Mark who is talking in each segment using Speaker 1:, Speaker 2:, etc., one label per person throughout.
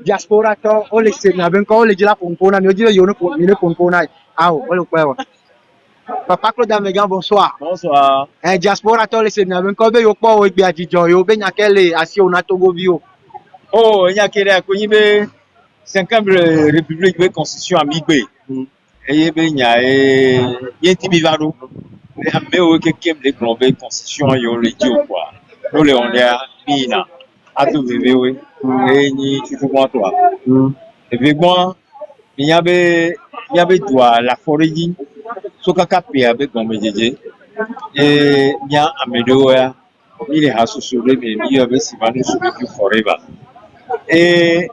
Speaker 1: diaspora to o le se na ben ko o le jila pompona mi o jila yo no pompona awo o le kwa Papa Claude Amegan, bonsoir.
Speaker 2: Bonsoir.
Speaker 1: Diaspora to le se na ben ko be yo po o gbe ajijo yo be nya kele asi o na Togo bio.
Speaker 2: Oh, nya kele akonyi be 50 république be constitution amigbe. Eye be nya yenti bivado. Le ambe o ke kem de globé constitution yo le dio quoi. No le on ya mina. Atu vivewe. Ni tutu kwa toi. Et puis bon, nya be doa la forêt soka kapia be gombe jeje. Et nya amedo ya. Il est associé mais il y avait si mal sur le forever. Et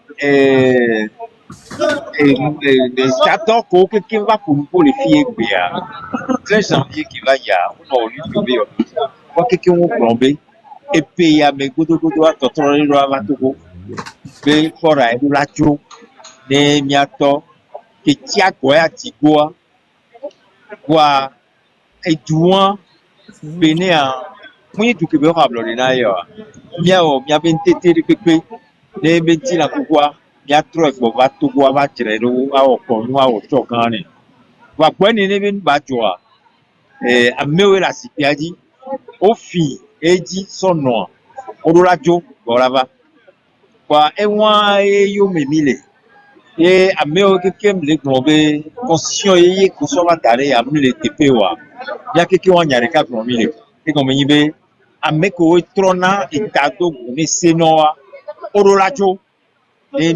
Speaker 2: j'attends que quelqu'un va pour les filles bien. 13 janvier qui va y a, on a eu le quelqu'un va plomber et puis à mes godo à contrôler le avatogo. Mais pour aller la jo, ne miato, que tia quoi tigoa, quoi et douan, béné à moi tout que vous avez d'ailleurs. Mia ben tété de pépé, ne benti la pourquoi. Mia trop ko va to ko va tiré do a o ko nu a o to kan ni wa gbe ni ne bin ba joa amewe la sipiaji o fi eji sono o do la jo go la va kwa enwa yo memile amewe ke kem le globe constitution ye ko so va tare ya mi le tepe wa ya ke wa nyare ka ko mi le e ko mi be ameko trona itado ni senoa o do la jo et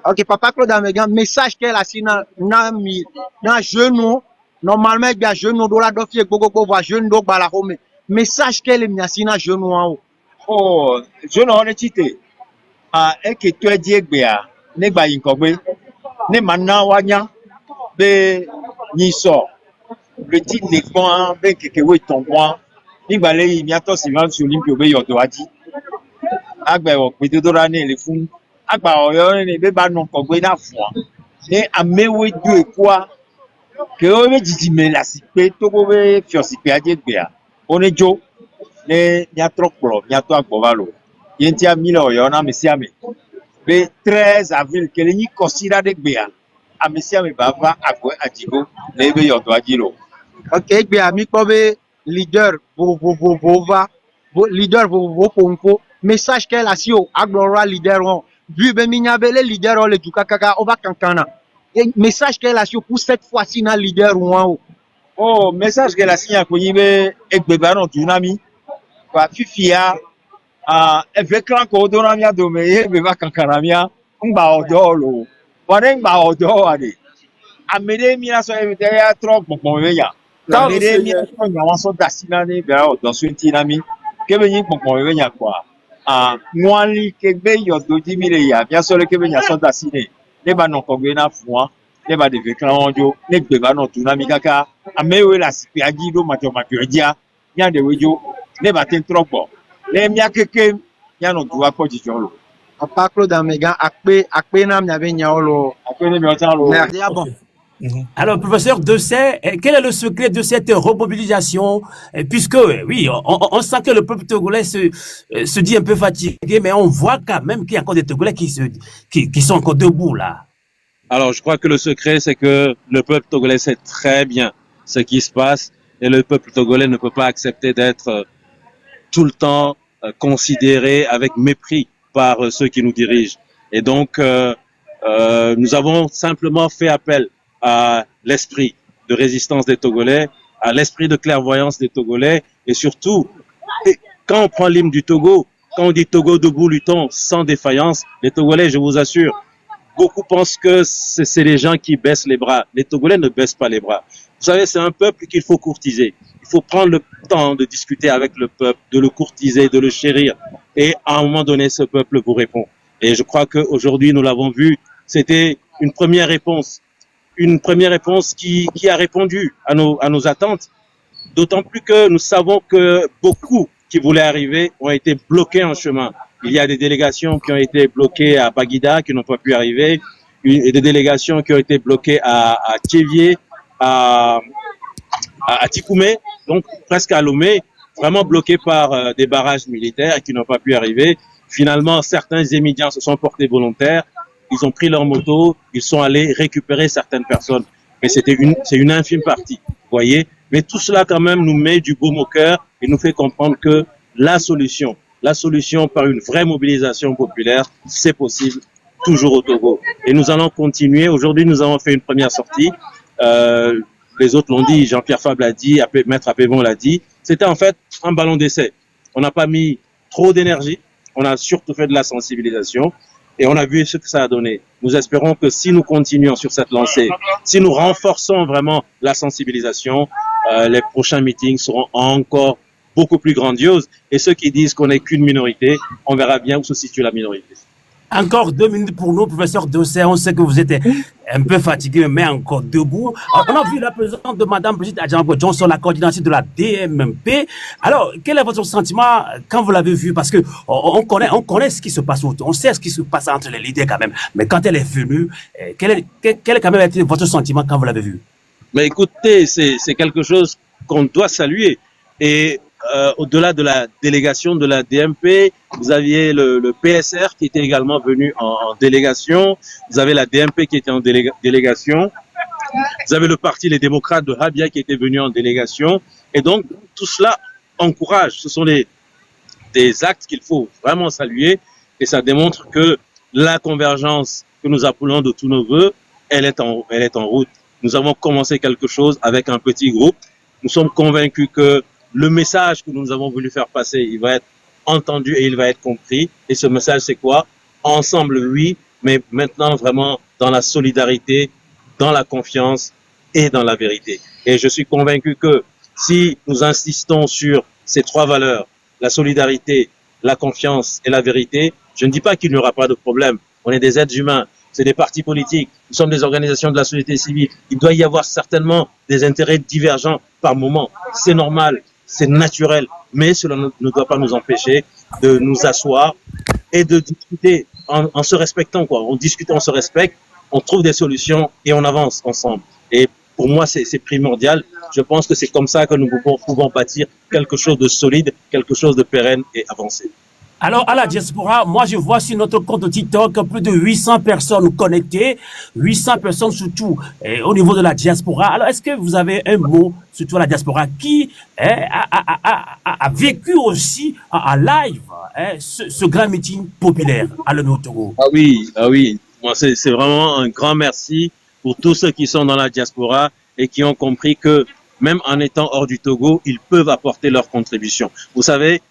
Speaker 1: ok, Papa Claude Amegan, message qu'elle a si na genou, normalement, il y a genou, do la dofi, gogo, va genou, do bala home. Message qu'elle a si na genou en haut.
Speaker 2: Oh, genou, on est cité. Et que tu es dit, ne ba yinkogbe, ne mana wanya, be niso, le titre n'est pas, be kekewe ton point. Ni balé miato si van sur limpio be yodo adi agba o pe to ra ni le fun agba oyo ni be ba no ko gbe na fun ni amewe du ekwa ke o me jiji me la si pe to go be fio si pe aje gbe a oni jo ni miatro pro miato agbo valo yenti a mi lo yo na me si ame be 13 avril ke ni considère de gbe a amesi ame baba agbo ajigo le be yodo ajiro.
Speaker 1: Ok, gbe ami ko be leader leader pompo message qu'elle a si o aglora leader on vu ben minyabele leader on le tukakaka on va kankana et message qu'elle a si pour cette fois-ci na leader on
Speaker 2: oh message qu'elle a signé ko yibe egbeba no tunami kwa fifia evekran ko do na mia do me egbeba kankana mia ngba odo lo wale ngba odo ade amede mi na so evite ya trop gbongbon we ya amede mi so nyawan so dasina ni be odo so ntinami kebe yin gbongbon we ya kwa nwali kegbe yodo jimi le ya bia so le kebe nya so dasine le ba no ko gbe na fun le ba de vekran onjo le gbeba no tunami kaka amewe la sipi aji do majo ejia nya de wejo le ba tin trop bo le mi akeke nya no duwa ko jijo lo.
Speaker 1: Papa Claude Amegan akpe na mi ave nya lo
Speaker 2: akpe ne mi otan lo.
Speaker 1: Merci bon.
Speaker 3: Alors, professeur Dessay, quel est le secret de cette remobilisation? Puisque, oui, on sent que le peuple togolais se dit un peu fatigué, mais on voit quand même qu'il y a encore des Togolais qui sont encore debout là.
Speaker 4: Alors, je crois que le secret, c'est que le peuple togolais sait très bien ce qui se passe et le peuple togolais ne peut pas accepter d'être tout le temps considéré avec mépris par ceux qui nous dirigent. Et donc, nous avons simplement fait appel à l'esprit de résistance des Togolais, à l'esprit de clairvoyance des Togolais, et surtout, quand on prend l'hymne du Togo, quand on dit Togo debout luttons sans défaillance, les Togolais, je vous assure, beaucoup pensent que c'est les gens qui baissent les bras. Les Togolais ne baissent pas les bras. Vous savez, c'est un peuple qu'il faut courtiser. Il faut prendre le temps de discuter avec le peuple, de le courtiser, de le chérir. Et à un moment donné, ce peuple vous répond. Et je crois qu'aujourd'hui, nous l'avons vu, c'était une première réponse qui a répondu à nos attentes, d'autant plus que nous savons que beaucoup qui voulaient arriver ont été bloqués en chemin. Il y a des délégations qui ont été bloquées à Baguida, qui n'ont pas pu arriver, et des délégations qui ont été bloquées à Tchévier, à Tikoumé, donc presque à Lomé. vraiment bloqués par des barrages militaires qui n'ont pas pu arriver. Finalement, certains émigrants se sont portés volontaires, ils ont pris leur moto, ils sont allés récupérer certaines personnes. Mais c'est une infime partie, vous voyez. Mais tout cela quand même nous met du baume au cœur et nous fait comprendre que la solution par une vraie mobilisation populaire, c'est possible toujours au Togo. Et nous allons continuer. Aujourd'hui, nous avons fait une première sortie. Les autres l'ont dit, Jean-Pierre Fabre l'a dit, Maître Apévon l'a dit. C'était en fait un ballon d'essai. On n'a pas mis trop d'énergie. On a surtout fait de la sensibilisation et on a vu ce que ça a donné. Nous espérons que si nous continuons sur cette lancée, si nous renforçons vraiment la sensibilisation, les prochains meetings seront encore beaucoup plus grandioses. Et ceux qui disent qu'on n'est qu'une minorité, on verra bien où se situe la minorité.
Speaker 3: Encore 2 minutes pour nous, professeur Dossé. On sait que vous êtes un peu fatigué, mais encore debout. On a vu la présence de Madame Brigitte Adjambo-Johnson, la coordinatrice de la DMMP. Alors, quel est votre sentiment quand vous l'avez vue? Parce que on connaît ce qui se passe autour. On sait ce qui se passe entre les leaders quand même. Mais quand elle est venue, quel est quand même été votre sentiment quand vous l'avez vue?
Speaker 4: Mais écoutez, c'est quelque chose qu'on doit saluer. Et au-delà de la délégation de la DMP, vous aviez le PSR qui était également venu en délégation, vous avez la DMP qui était en délégation, vous avez le parti Les Démocrates de Habia qui était venu en délégation, et donc tout cela encourage, ce sont des actes qu'il faut vraiment saluer, et ça démontre que la convergence que nous appelons de tous nos voeux, elle est en route. Nous avons commencé quelque chose avec un petit groupe, nous sommes convaincus que le message que nous avons voulu faire passer, il va être entendu et il va être compris. Et ce message, c'est quoi? Ensemble, oui, mais maintenant vraiment dans la solidarité, dans la confiance et dans la vérité. Et je suis convaincu que si nous insistons sur ces 3 valeurs, la solidarité, la confiance et la vérité, je ne dis pas qu'il n'y aura pas de problème. On est des êtres humains, c'est des partis politiques, nous sommes des organisations de la société civile. Il doit y avoir certainement des intérêts divergents par moment. C'est normal. C'est naturel, mais cela ne doit pas nous empêcher de nous asseoir et de discuter en se respectant, quoi. On discute, on se respecte, on trouve des solutions et on avance ensemble. Et pour moi, c'est primordial. Je pense que c'est comme ça que nous pouvons bâtir quelque chose de solide, quelque chose de pérenne et avancé.
Speaker 3: Alors, à la diaspora, moi, je vois sur notre compte TikTok plus de 800 personnes connectées, 800 personnes surtout au niveau de la diaspora. Alors, est-ce que vous avez un mot, surtout à la diaspora, qui a vécu aussi en live ce grand meeting populaire à l'Union Togo?
Speaker 4: Ah oui. Moi, c'est vraiment un grand merci pour tous ceux qui sont dans la diaspora et qui ont compris que même en étant hors du Togo, ils peuvent apporter leur contribution. Vous savez,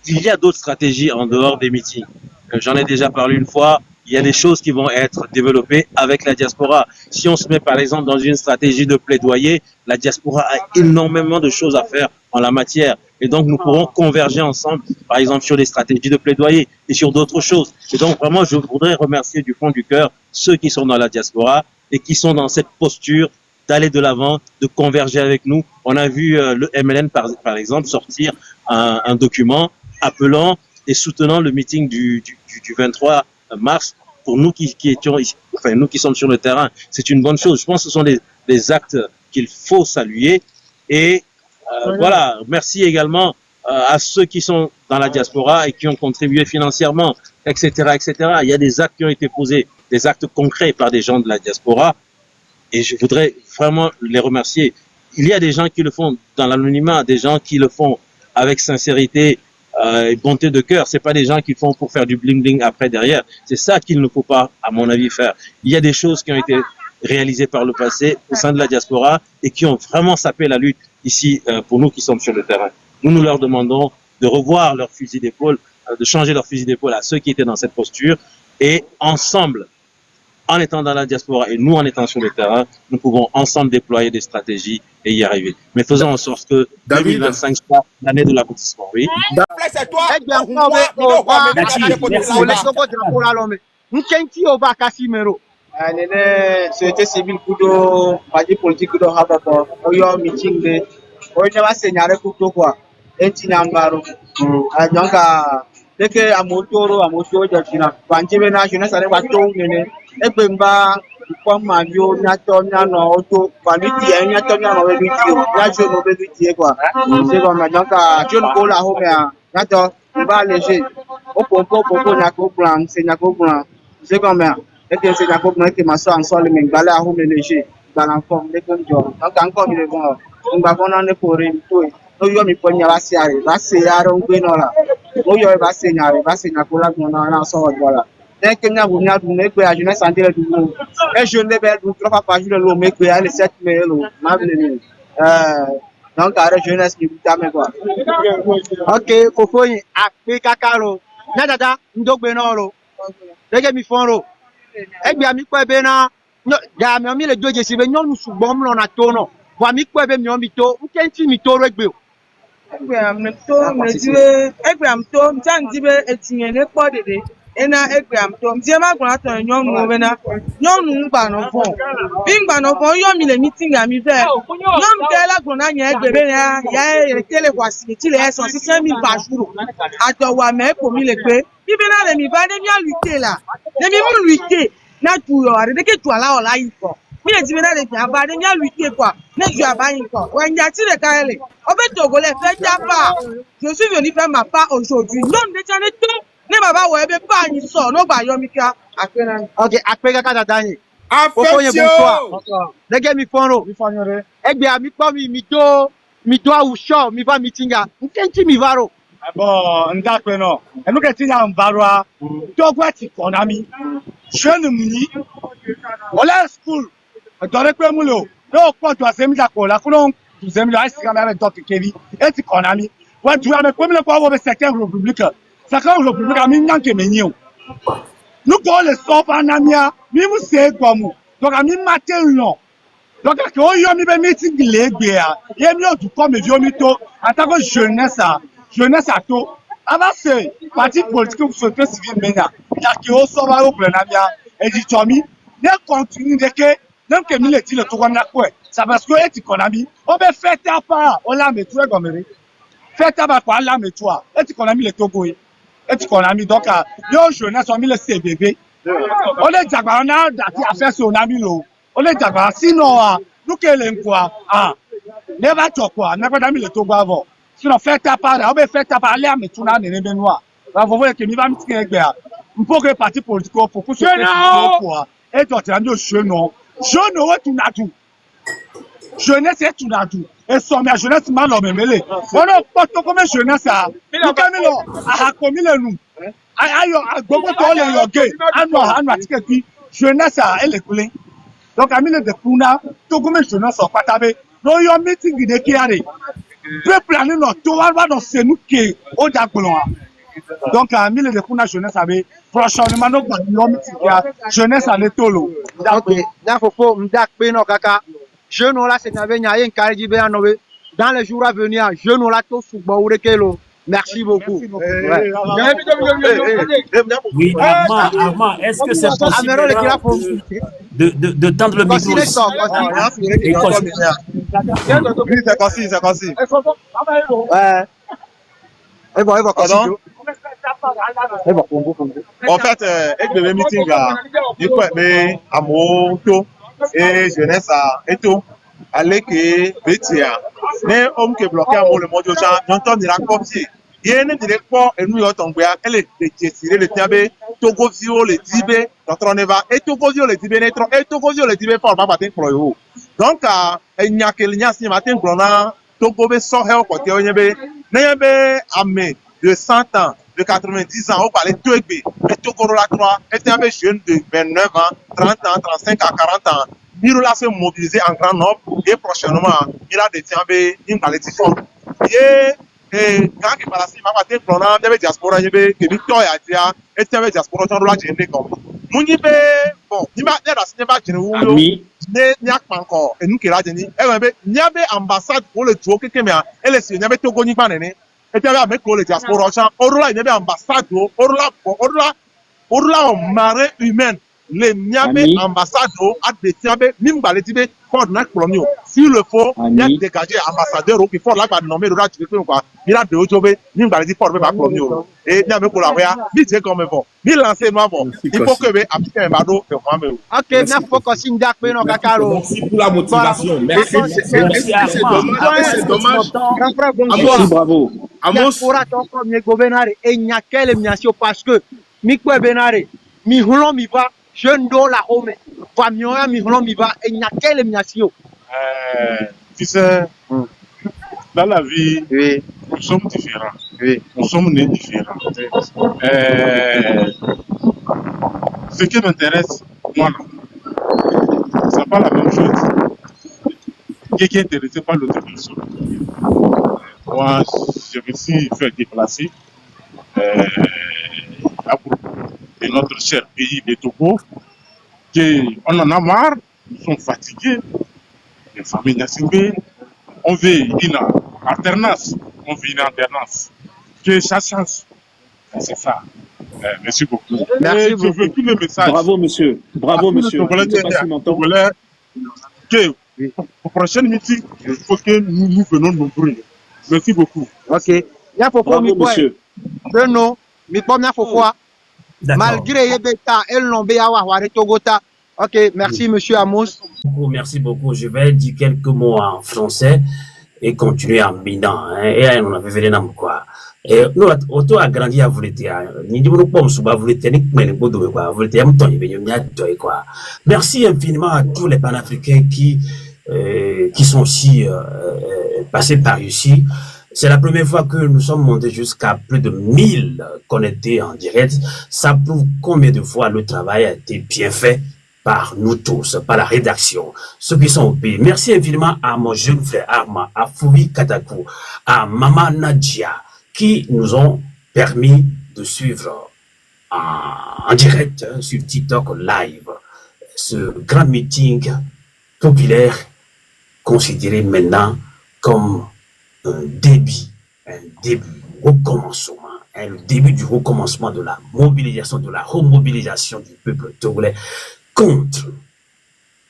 Speaker 4: il y a d'autres stratégies en dehors des meetings. J'en ai déjà parlé une fois. Il y a des choses qui vont être développées avec la diaspora. Si on se met par exemple dans une stratégie de plaidoyer, la diaspora a énormément de choses à faire en la matière. Et donc nous pourrons converger ensemble, par exemple sur des stratégies de plaidoyer et sur d'autres choses. Et donc vraiment, je voudrais remercier du fond du cœur ceux qui sont dans la diaspora et qui sont dans cette posture d'aller de l'avant, de converger avec nous. On a vu le MLN par exemple sortir un document appelant et soutenant le meeting du 23 mars. Pour nous qui étions, enfin nous qui sommes sur le terrain, c'est une bonne chose. Je pense que ce sont des actes qu'il faut saluer. Et voilà, merci également à ceux qui sont dans la diaspora et qui ont contribué financièrement, etc., etc. Il y a des actes qui ont été posés, des actes concrets par des gens de la diaspora. Et je voudrais vraiment les remercier. Il y a des gens qui le font dans l'anonymat, des gens qui le font avec sincérité et bonté de cœur. C'est pas des gens qui font pour faire du bling bling après derrière. C'est ça qu'il ne faut pas, à mon avis, faire. Il y a des choses qui ont été réalisées par le passé au sein de la diaspora et qui ont vraiment sapé la lutte ici pour nous qui sommes sur le terrain. Nous leur demandons de revoir leur fusil d'épaule, de changer leur fusil d'épaule à ceux qui étaient dans cette posture et ensemble, en étant dans la diaspora et nous en étant sur le terrain, nous pouvons ensemble déployer des stratégies et y arriver. Mais faisons en sorte que 2025 soit l'année de l'aboutissement. Oui.
Speaker 5: Société civile kudo parti politique kudo haba ko oyo meeting de oyo ba senyare kuto kwa enti nambaro donc dès que amotoro de china banjebe na jona sare wa to ngene ebemba Comme Mario, Nato, Nano, Auto, Vanity, et Nato, Nano, Nato, quoi. C'est comme donc, John Paul à Homer, Nato, va léger. Au Popo, Nako Blanc, c'est Nako Blanc. C'est comme et que c'est Nako Blanc qui m'a sorti en sol, mais Bala à Homer léger, dans la forme de comme John. Donc, encore, il est bon. On va prendre un pour une tour. No yo mi ponya va se yare ngwe no la o yo va se nyare la gona na so wala den kenya bu nya du me pe a jeunesse santé le du e jeune le be du trop pas jour le me pe a le 7 mai lo ma vle donc à jeunesse qui ta me quoi.
Speaker 1: Ok, Fofo yin ape kakaro. Na dada ndogbe na ro. Lege mi fon ro. Egbe ami ko ebe na ga mi le doje si be nyonu sugbon mo na to no. Wa mi ko ebe mi o mi to, nkenti mi to ro egbe o.
Speaker 6: Egbram to mtandibe etinye ne kpo dede ena egbram to mtie ma gbon aton nyonu obe na nyonu ngba no fon bi ngba no fon yo mi le meeting ami fe nyom ke la gbon na nya egbebe ya tele kwasi ti le so 6000 par jour ato wa me ko mi le pe bi be na le mi ba de mi a lutter la de mi mu lutter na tu yo are de ke tu ala ola yi ko mi e ti be na le ja ba de mi a lutter quoi ne tu aba yi ko wa nya ti le ka ele Obe Togolais fait pas. Je suis venu faire ma part aujourd'hui. Non, déjà ne tout. Ne baba wa ebe pa ni so no ba yomika.
Speaker 1: Ok, ape kaka dada yin.
Speaker 7: Affection.
Speaker 1: Bonsoir. Lege mi fon ro. Egbe ami po mi do awusho mi va meetinga. Nkenti mi va ro.
Speaker 7: Bon, ndakwe no. Enu ke tinya mbarwa. Togwa ti konami. Jeune muni. Ola school. Dore pe mu lo. No po to asemi da ko la kuno. Nous aimons la SIGA avec d'autres Kevin et Konami. Ouais, tu as mes premiers fois au secteur républicain. Ça quand république a mis un kemenio. Nous pour les sauve en amia, mais vous savez quoi nous. Donc a mis matin non. Donc quand on y a mis des meetings les gars, il y a mis du comme vieux mito en tant que jeunesse à tout. Avant c'est parti politique ou société civile maintenant. Il y a qui au sauve au plein amia et dit Tommy, ne continue de que même que mille dit le tout comme la quoi. Ça parce que tu connais on peut faire ta part on l'a mis toi comme faire ta part quoi l'a mis toi et tu connais le Togo et tu connais donc yo jeunesse on mis le CBB on est jagba on a dati affaire sur on a mis l'eau on est jagba sinon nous que quoi never talk quoi n'a pas mis le Togo avant sinon faire ta part on peut faire ta part aller mais tu n'as rien de noir va voir que mi va me tirer gars il faut que parti politique pour que ce quoi et toi tu as dit jeune ouais tu n'as tout jeunesse est tout là tout et somme à jeunesse mal homme mêlé on a pas tout comme jeunesse à nous camilo a commis le nous ayo gogo to le yoge anu atike jeunesse à elle est coulée donc ami le de kuna to comme jeunesse au patabe no yo meeting de kiare peuple ani no to wa no se nous ke o dagbon donc ami le de kuna jeunesse avait prochainement no gba yo meeting jeunesse à letolo
Speaker 1: Ok, da Fofo mdak pe no kaka. Jeune là c'est n'avait rien carré du bien dans les jours à venir jeune là tout sous Baourekelo. Merci beaucoup.
Speaker 3: Oui, Armand, est-ce que c'est possible de tendre le micro?
Speaker 7: C'est concis.
Speaker 1: Ouais. Et bon,
Speaker 7: En fait, avec le meeting il faut aimer amour et jeunesse et tout. Allez que Bétia, mais homme qui est bloqué à le monde gens, j'entends des raconter. Il y a une direction et nous y avons elle est décidée le tiabé, Togozio le Tibé, notre neva et Togozio le Tibé netro et Togozio le Tibé pour pas battre pour eux. Donc il n'y a que l'ignace ni matin pour na Togobé sort au côté onyebe, n'ayebe amé de 100 ans. De 90 ans, on parlait de Touégbé, et Togorola 3, était un jeune de 29 ans, 30 ans, 35 ans, 40 ans. Mirola s'est mobilisé en grand nombre et prochainement, il a détenu une malédiction. Et quand il parle ainsi, il m'a dit que diaspora, il y avait Victor et Adia, et il y avait diaspora, il y avait diaspora. Mounibe, bon, il m'a dit que il n'y a pas encore, et nous qui l'a dit, il y avait ambassade pour le Togo, il y avait Togo, il y avait et puis avec le diaspora, Orla, il y avait ambassade, Orla, marée humaine.
Speaker 8: le miame ambassade a détiabe mimbaletibe fort na kolomio sur le fond il y a dégagé ambassadeur qui fort là va nommer le rat quoi il a de ojobe mimbaleti fort ba kolomio et miame ko la voya bi c'est comme bon bi lancer moi bon il faut que be africain bado de moi me
Speaker 1: OK na focus ndak pe no kakaro
Speaker 9: merci pour la motivation merci
Speaker 8: c'est dommage
Speaker 9: merci bravo
Speaker 1: Amos pour ton premier gouverneur et nya quelle mission parce que mi ko benare mi hulon mi va jeune do la home famille mi hulon mi va et nya quelle mission
Speaker 8: tu sais dans la vie oui nous sommes différents oui nous sommes nés différents ce qui m'intéresse moi c'est pas la même chose qui est intéressé par l'autre personne. Moi je me suis fait déplacer à propos de notre cher pays de Togo, qu'on en a marre, nous sommes fatigués, les familles Nassingé, on veut une alternance, que ça change. C'est ça. Merci beaucoup.
Speaker 1: Merci beaucoup.
Speaker 8: Je veux tout le message.
Speaker 9: Bravo monsieur, bravo monsieur.
Speaker 8: Que au prochain meeting, il faut que nous venons nombreux. Merci beaucoup.
Speaker 1: OK. Il y a
Speaker 9: bravo monsieur.
Speaker 1: Non, mais comme il faut malgré Yebeta et Lombeawa Togota. OK, merci monsieur Amos.
Speaker 3: Merci beaucoup. Je vais dire quelques mots en français et continuer en minant. Et on avait fait quoi. Et nous, auto a grandi à Vouletea. Ni nous pas souba Vouletea ni mais bodo quoi. Vouletea m'ton y quoi. Merci infiniment à tous les panafricains qui sont aussi passés par ici. C'est la première fois que nous sommes montés jusqu'à plus de 1000 connectés en direct. Ça prouve combien de fois le travail a été bien fait par nous tous, par la rédaction, ceux qui sont au pays. Merci infiniment à mon jeune frère Arma, à Fouvi Katakou, à Maman Nadia, qui nous ont permis de suivre en direct sur TikTok live ce grand meeting populaire considéré maintenant comme un début, recommencement, le début du recommencement de la mobilisation, de la remobilisation du peuple togolais contre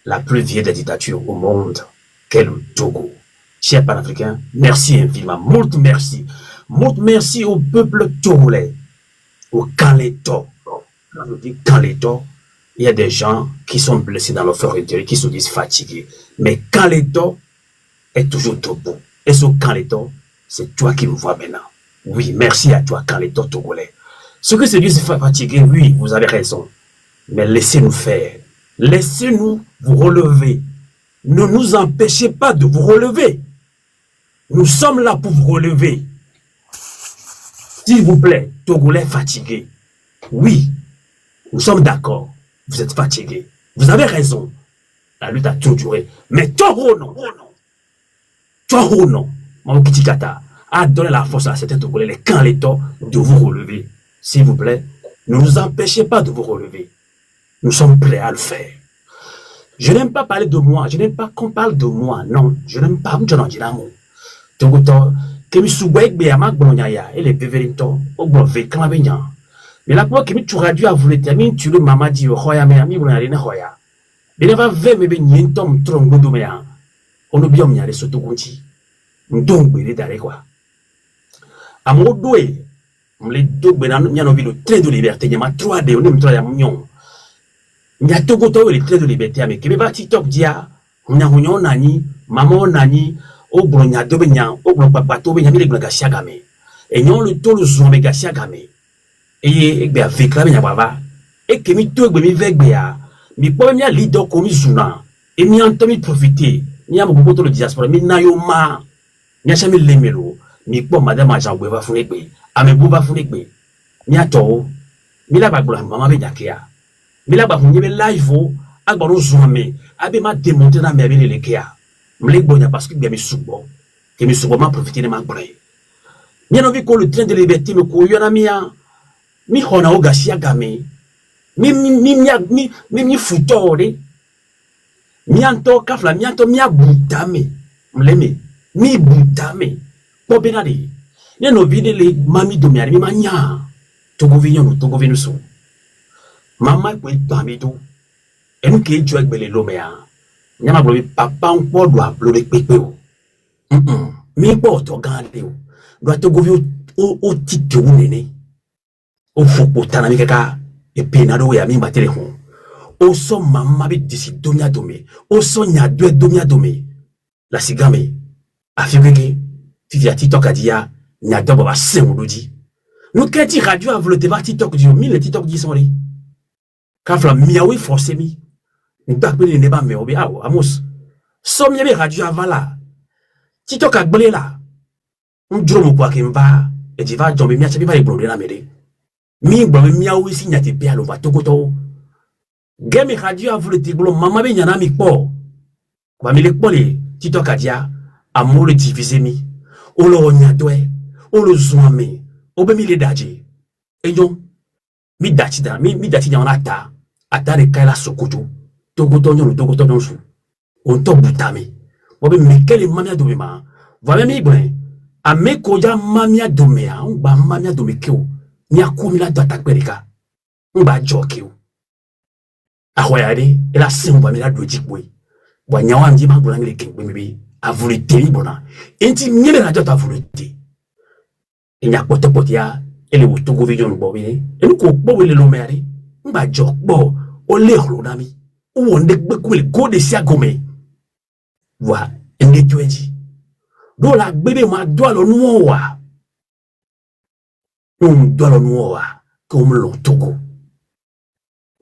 Speaker 3: la plus vieille des dictatures au monde, qu'est le Togo. Chers panafricains, merci infiniment, molt merci au peuple togolais, au Kaleto. Quand je dis Kaleto, il y a des gens qui sont blessés dans leur fort intérieur, qui se disent fatigués. Mais Kaleto est toujours debout. Et ce Kaleto, c'est toi qui me vois maintenant. Oui, merci à toi, Kaleto togolais. Ce que se disent fatigués, oui, vous avez raison. Mais laissez-nous faire. Laissez-nous vous relever. Ne nous empêchez pas de vous relever. Nous sommes là pour vous relever. S'il vous plaît, Togolais fatigués. Oui, nous sommes d'accord. Vous êtes fatigués. Vous avez raison. La lutte a tout duré. Mais Togo, non. Togo, non. Mon Kitikata a donné la force à certains Togolais, les Kaleto, de vous relever. S'il vous plaît, ne nous empêchez pas de vous relever. Nous sommes prêts à le faire. Je n'aime pas parler de moi. Je n'aime pas qu'on parle de moi. Non, je n'aime pas. Et les pévérintos, au bon vécan venant. Mais la fois que tu radio a voulu terminer, tu le maman dit au roya, mais ami, vous n'allez pas roya. Mais il va vers mes béniens, tom, tronc, godoméa. On oublie, on y a les sotogonti. Donc, il est d'aller quoi. À mon doué, on les deux bénan, il y a le trait de liberté, il y a ma 3D, on aime 3D, mignon. Il y a tout le trait de liberté, mais qui me va TikTok dia, on a un nani, maman nani, au bronya de benya, au bron papa, to benya, mais les gasiagame. Et non le taux le zoom avec gasiagame. Et bien, avec la benya baba, et que mi tout mi veg bea, mi po mi a lido comme zuna, et mi en mi profiter, mi a beaucoup de diaspora, mi na yo ma, mi a jamais lemelo, mi po madame a jangwe va funekbe, a me bouba funekbe, mi a to, mi la bagula, maman benya kia. Mais là, vous avez live, vous zoomé, vous avez démonté dans mes amis les kia. M'lek bonya parce que bien mes soubo, que mes soubo m'a profité de ma brain. Bien envie que le train de liberté me couille en amia, mi hona o gasia game, mi futore, mi anto kafla, mi anto mi abutame, m'leme, mi butame, po benade. Bien envie de les mami domiari, mi mania, togo vignon, togo venuso. Maman peut être parmi nous, Et nous qui jouons avec les loméens, nous avons dit papa on peut doit pleurer pépé. Mais pas tout regarder. Doit te gouverner au titre où néné. Au faut pour t'en kaka et penado ya mi batele hon. Au son maman bi disi domia domé. Au son nya deux domia domé. La sigame affirme que tu as TikTok a dit ya nya dobo ba sen nous qu'est-ce radio a voulu débat TikTok du mille TikTok dit son ri. Kafla miawi forcé mi. Nous d'appeler ne pas mais obi amos. Somme yebe radio avant là. TikTok a blé là. On dro mo kwa kimba et tu vas tomber mia chapi pas les blondes la mede. Mi blonde miawi si nyati pe alo va tokoto. Game radio a voulu te blonde maman be nyana mi po. Ba mi le pole TikTok a dia amour le diviser mi. O lo nyadwe. O lo zoame. Obe mi le daji. Eyon, mi dati on ata de kaila sokoto. Togoto nyon su. On to butami. Obe mi kele mamia domema. Vame mi bwen. A me koja mamia domea. On ba mamia domekeo. Ni akumi la data kwerika. On ba jokeo. A hoyade, ela se on ba mi la dojikwe. Wa nyawa mji ma bulangile kengwe mibi. A voulu te bona. Enti nyele la data voulu te. Il n'y a pas de potia, et les autogo vision bobine, et nous coupe le lomeri, on va jok bo, on les ronami, ou on découpe le go de siagome. Voilà, et les tueji. Do la bébé ma doit le noua. On doit le noua, comme l'autogo.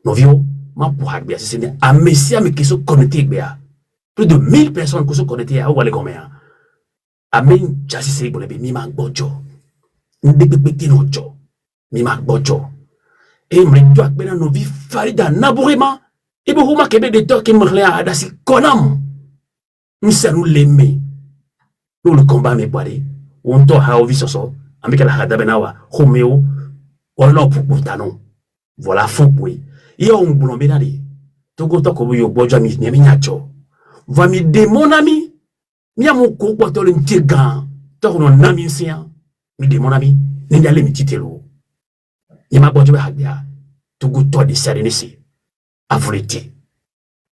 Speaker 3: Nos vieux, ma pour bien, c'est un messia qui sont connectés, plus de 1000 personnes qui sont connectées à Oualegomea. Amen, j'assis c'est pour les bébés, ma bojo. Mima bojo et mrido akbena no vi farida naburema e bo huma kebe de to ke mrlea adasi konam msanu leme no le combat me boire on to ha ovi soso ambika la hada benawa homeo wala puputano voilà fopwe iyo on bulombe nadi to go to ko yo bojo mi ne mi nyacho va mi de mon ami mi amu ko ko to le ntigan to no nami sia mi de mon ami ni d'aller me titelo ni ma bojo hadia to go to de serenity avriti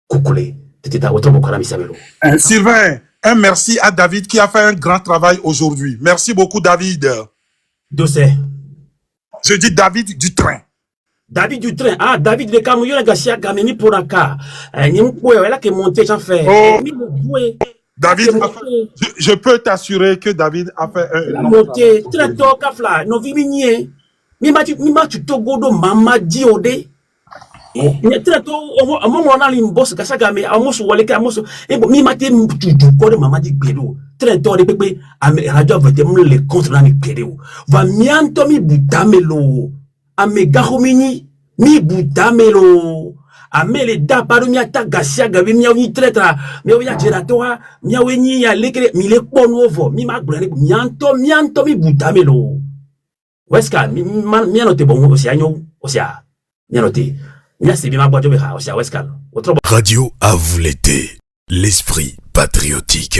Speaker 3: kukule tete autre bokala mi sabelo.
Speaker 8: Sylvain, un merci à David qui a fait un grand travail aujourd'hui. Merci beaucoup David.
Speaker 3: Dossé.
Speaker 8: Je dis David du train.
Speaker 3: David du train. Ah, David de Cameroun a gâché à Gameni pour un cas. Ni moué, elle a que monté, j'en fais.
Speaker 8: Oh. David, je peux t'assurer que David a fait un
Speaker 3: monté. Très tôt, Kafla. Non, viminier. Mima tu togodo mama diode. Très tôt, à mon moment, on a une bosse, Kassagame, à Mos ou Waleka, Mos. Et mima tu de mama di Pédou. Très tôt, les pépés, à radio, les contre la Pédou. Va mianto mi boutamelo. A me gahomini, mi boutamelo. A me le da paru mi ata gasia gabi mi awi tretra mi awi geratoire mi awi ni ya lekere mi le ponovo mi ma glane mianto mi butamelo weska mi anote bon osia nyo osia mi anote mi ase bi ma bojo be ha osia weska
Speaker 10: Radio à vous l'été, l'esprit patriotique.